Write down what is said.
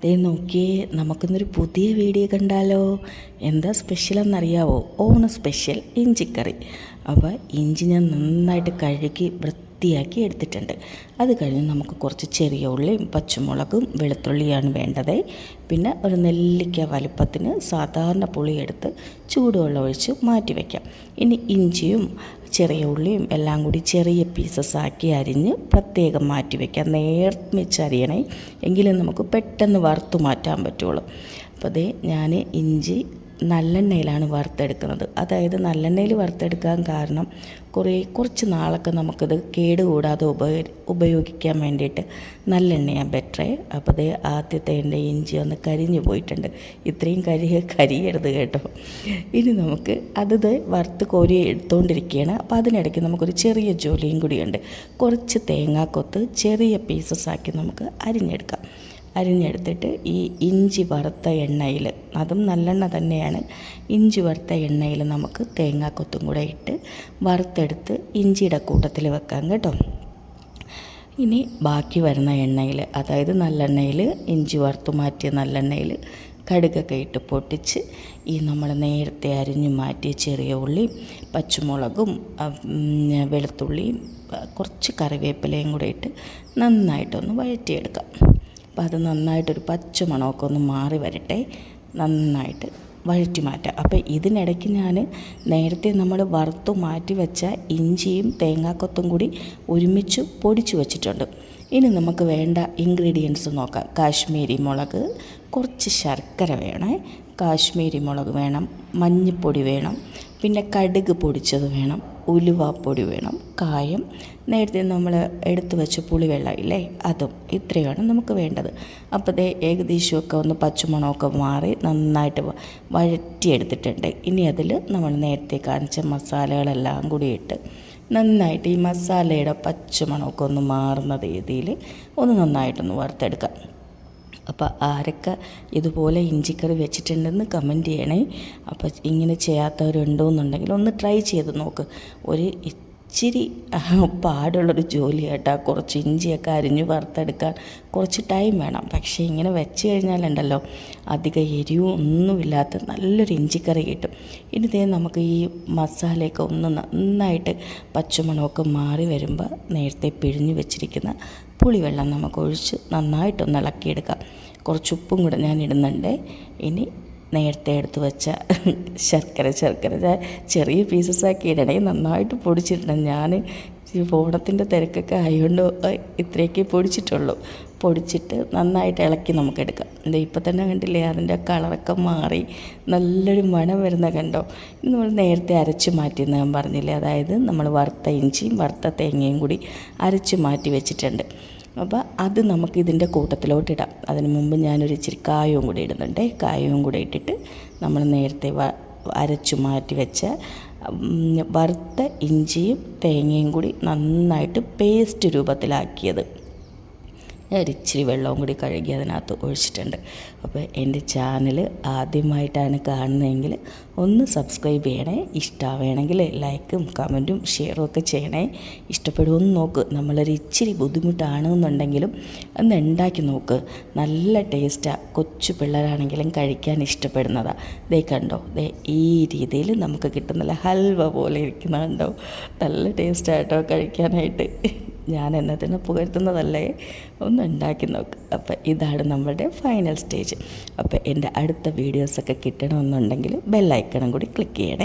ദേ നോക്കിയേ, നമുക്കിന്നൊരു പുതിയ വീഡിയോ കണ്ടാലോ. എന്താ സ്പെഷ്യലെന്നറിയാവോ? ഓണം സ്പെഷ്യൽ ഇഞ്ചിക്കറി. അപ്പോൾ ഇഞ്ചി ഞാൻ നന്നായിട്ട് കഴുകി വൃത്തിയാക്കി എടുത്തിട്ടുണ്ട്. അത് കഴിഞ്ഞ് നമുക്ക് കുറച്ച് ചെറിയ ഉള്ളിയും പച്ചമുളകും വെളുത്തുള്ളിയാണ് വേണ്ടത്. പിന്നെ ഒരു നെല്ലിക്ക വലുപ്പത്തിന് സാധാരണ പുളിയെടുത്ത് ചൂടുവെള്ളം ഒഴിച്ച് മാറ്റി വയ്ക്കാം. ഇനി ഇഞ്ചിയും ചെറിയ ഉള്ളിയും എല്ലാം കൂടി ചെറിയ പീസസ് ആക്കി അരിഞ്ഞ് പ്രത്യേകം മാറ്റി വയ്ക്കാം. നേർമിച്ചരിയണേ, എങ്കിലും നമുക്ക് പെട്ടെന്ന് വറുത്ത് മാറ്റാൻ പറ്റുള്ളൂ. അപ്പോൾ അതേ ഞാൻ ഇഞ്ചി നല്ലെണ്ണയിലാണ് വറുത്തെടുക്കുന്നത്. അതായത് നല്ലെണ്ണയിൽ വറുത്തെടുക്കാൻ കാരണം കുറച്ച് നാളൊക്കെ നമുക്കിത് കേടുകൂടാതെ ഉപയോഗിക്കാൻ വേണ്ടിയിട്ട് നല്ലെണ്ണയാണ് ബെറ്ററേ. അപ്പോൾ അതേ ആദ്യത്തെ എൻ്റെ ഇഞ്ചി ഒന്ന് കരിഞ്ഞു പോയിട്ടുണ്ട്. ഇത്രയും കരിയരുത് കേട്ടോ. ഇനി നമുക്ക് അത് വറുത്ത് കോരി എടുത്തുകൊണ്ടിരിക്കുകയാണ്. അപ്പോൾ അതിനിടയ്ക്ക് നമുക്കൊരു ചെറിയ ജോലിയും കൂടിയുണ്ട്. കുറച്ച് തേങ്ങാക്കൊത്ത് ചെറിയ പീസസ് ആക്കി നമുക്ക് അരിഞ്ഞെടുത്തിട്ട് ഈ ഇഞ്ചി വറുത്ത എണ്ണയിൽ, അതും നല്ലെണ്ണ തന്നെയാണ്, ഇഞ്ചി വറുത്ത എണ്ണയിൽ നമുക്ക് തേങ്ങാക്കൊത്തും കൂടെ ഇട്ട് വറുത്തെടുത്ത് ഇഞ്ചിയുടെ കൂട്ടത്തിൽ വെക്കാം കേട്ടോ. ഇനി ബാക്കി വരുന്ന എണ്ണയിൽ, അതായത് നല്ലെണ്ണയിൽ, ഇഞ്ചി വറുത്ത് മാറ്റിയ നല്ലെണ്ണയിൽ കടുകൊക്കെ ഇട്ട് പൊട്ടിച്ച് ഈ നമ്മൾ നേരത്തെ അരിഞ്ഞു മാറ്റിയ ചെറിയ ഉള്ളിയും പച്ചമുളകും വെളുത്തുള്ളിയും കുറച്ച് കറിവേപ്പിലയും കൂടെ ഇട്ട് നന്നായിട്ടൊന്ന് വഴറ്റിയെടുക്കാം. അപ്പോൾ അത് നന്നായിട്ടൊരു പച്ച മണമൊക്കെ ഒന്ന് മാറി വരട്ടെ, നന്നായിട്ട് വഴറ്റി മാറ്റാം. അപ്പോൾ ഇതിനിടയ്ക്ക് ഞാൻ നേരത്തെ നമ്മൾ വറുത്ത് മാറ്റി വെച്ച ഇഞ്ചിയും തേങ്ങാക്കൊത്തും കൂടി ഒരുമിച്ച് പൊടിച്ചു വച്ചിട്ടുണ്ട്. ഇനി നമുക്ക് വേണ്ട ഇൻഗ്രീഡിയൻസ് നോക്കാം. കാശ്മീരി മുളക്, കുറച്ച് ശർക്കര വേണേ, കാശ്മീരി മുളക് വേണം, മഞ്ഞൾപ്പൊടി വേണം, പിന്നെ കടുക് പൊടിച്ചത് വേണം, ഉലുവാപ്പൊടി വേണം, കായം, നേരത്തെ നമ്മൾ എടുത്തു വെച്ച പുളിവെള്ളം ഇല്ലേ, അതും. ഇത്രയാണ് നമുക്ക് വേണ്ടത്. അപ്പോൾ ദേ ഏകദേശമൊക്കെ ഒന്ന് പച്ചമണമൊക്കെ മാറി നന്നായിട്ട് വഴറ്റിയെടുത്തിട്ടുണ്ട്. ഇനി അതിൽ നമ്മൾ നേരത്തെ കാണിച്ച മസാലകളെല്ലാം കൂടി ഇട്ട് നന്നായിട്ട് ഈ മസാലയുടെ പച്ചമണമൊക്കെ ഒന്ന് മാറുന്ന രീതിയിൽ ഒന്ന് നന്നായിട്ടൊന്ന് വറുത്തെടുക്കാം. അപ്പോൾ ആരൊക്കെ ഇതുപോലെ ഇഞ്ചിക്കറി വെച്ചിട്ടുണ്ടെന്ന് കമൻറ്റ് ചെയ്യണേ. അപ്പോൾ ഇങ്ങനെ ചെയ്യാത്തവരുണ്ടോ എന്നുണ്ടെങ്കിൽ ഒന്ന് ട്രൈ ചെയ്ത് നോക്ക്. ഒരു ഇച്ചിരി പാടുള്ളൊരു ജോലി കേട്ടോ. കുറച്ച് ഇഞ്ചിയൊക്കെ അരിഞ്ഞ് വറുത്തെടുക്കാൻ കുറച്ച് ടൈം വേണം. പക്ഷേ ഇങ്ങനെ വെച്ച് കഴിഞ്ഞാലുണ്ടല്ലോ അധികം എരിവും ഒന്നുമില്ലാത്ത നല്ലൊരു ഇഞ്ചിക്കറി കിട്ടും. ഇനി ഇതേ നമുക്ക് ഈ മസാലയൊക്കെ ഒന്ന് നന്നായിട്ട് പച്ചമണമൊക്കെ മാറി വരുമ്പോൾ നേരത്തെ പിഴിഞ്ഞ് വെച്ചിരിക്കുന്ന പുളിവെള്ളം നമുക്ക് ഒഴിച്ച് നന്നായിട്ടൊന്ന് ഇളക്കിയെടുക്കാം. കുറച്ച് ഉപ്പും കൂടെ ഞാൻ ഇടുന്നുണ്ട്. ഇനി നേരത്തെ എടുത്ത് വെച്ച ശർക്കര ചെറിയ പീസസാക്കി ഇടണേ, നന്നായിട്ട് പൊടിച്ചിടണം. ഞാൻ ഓണത്തിൻ്റെ തിരക്കൊക്കെ ആയതുകൊണ്ട് ഇത്രയൊക്കെ പൊടിച്ചിട്ടുള്ളൂ. പൊടിച്ചിട്ട് നന്നായിട്ട് ഇളക്കി നമുക്കെടുക്കാം. എന്താ ഇപ്പം തന്നെ കണ്ടില്ലേ, അതിൻ്റെ കളറൊക്കെ മാറി നല്ലൊരു മണം വരുന്ന കണ്ടോ. ഇത് നമ്മൾ നേരത്തെ അരച്ച് മാറ്റിയെന്ന് ഞാൻ പറഞ്ഞില്ലേ, അതായത് നമ്മൾ വറുത്ത ഇഞ്ചിയും വറുത്ത തേങ്ങയും കൂടി അരച്ച് മാറ്റി വെച്ചിട്ടുണ്ട്. അപ്പോൾ അത് നമുക്ക് ഇതിൻ്റെ കൂട്ടത്തിലോട്ടിടാം. അതിന് മുമ്പ് ഞാനൊരു ഇച്ചിരി കായവും കൂടി ഇടുന്നുണ്ട്. കായവും കൂടി ഇട്ടിട്ട് നമ്മൾ നേരത്തെ അരച്ചു മാറ്റി വെച്ച വറുത്ത ഇഞ്ചിയും തേങ്ങയും കൂടി നന്നായിട്ട് പേസ്റ്റ് രൂപത്തിലാക്കിയത് ഒരിച്ചിരി വെള്ളവും കൂടി കഴുകി അതിനകത്ത് ഒഴിച്ചിട്ടുണ്ട്. അപ്പോൾ എൻ്റെ ചാനൽ ആദ്യമായിട്ടാണ് കാണുന്നതെങ്കിൽ ഒന്ന് സബ്സ്ക്രൈബ് ചെയ്യണേ. ഇഷ്ടമാണെങ്കിൽ ലൈക്കും കമൻറ്റും ഷെയറും ഒക്കെ ചെയ്യണേ. ഇഷ്ടപ്പെടുമെന്ന് നോക്ക്. നമ്മളൊരു ഇച്ചിരി ബുദ്ധിമുട്ടാണെന്നുണ്ടെങ്കിലും ഒന്ന് ഉണ്ടാക്കി നോക്ക്. നല്ല ടേസ്റ്റാണ്. കൊച്ചു പിള്ളേരാണെങ്കിലും കഴിക്കാൻ ഇഷ്ടപ്പെടുന്നതാണ്. ദേ കണ്ടോ, ദേ ഈ രീതിയിൽ നമുക്ക് കിട്ടുന്നില്ല, ഹൽവ പോലെ ഇരിക്കുന്ന കണ്ടോ. നല്ല ടേസ്റ്റായിട്ടോ കഴിക്കാനായിട്ട്. ഞാൻ എന്നതിനെ പുകഴ്ത്തുന്നതല്ലേ, ഒന്ന് ഉണ്ടാക്കി നോക്ക്. അപ്പോൾ ഇതാണ് നമ്മുടെ ഫൈനൽ സ്റ്റേജ്. അപ്പോൾ എൻ്റെ അടുത്ത വീഡിയോസൊക്കെ കിട്ടണമെന്നുണ്ടെങ്കിൽ ബെല്ലൈക്കണും കൂടി ക്ലിക്ക് ചെയ്യണേ.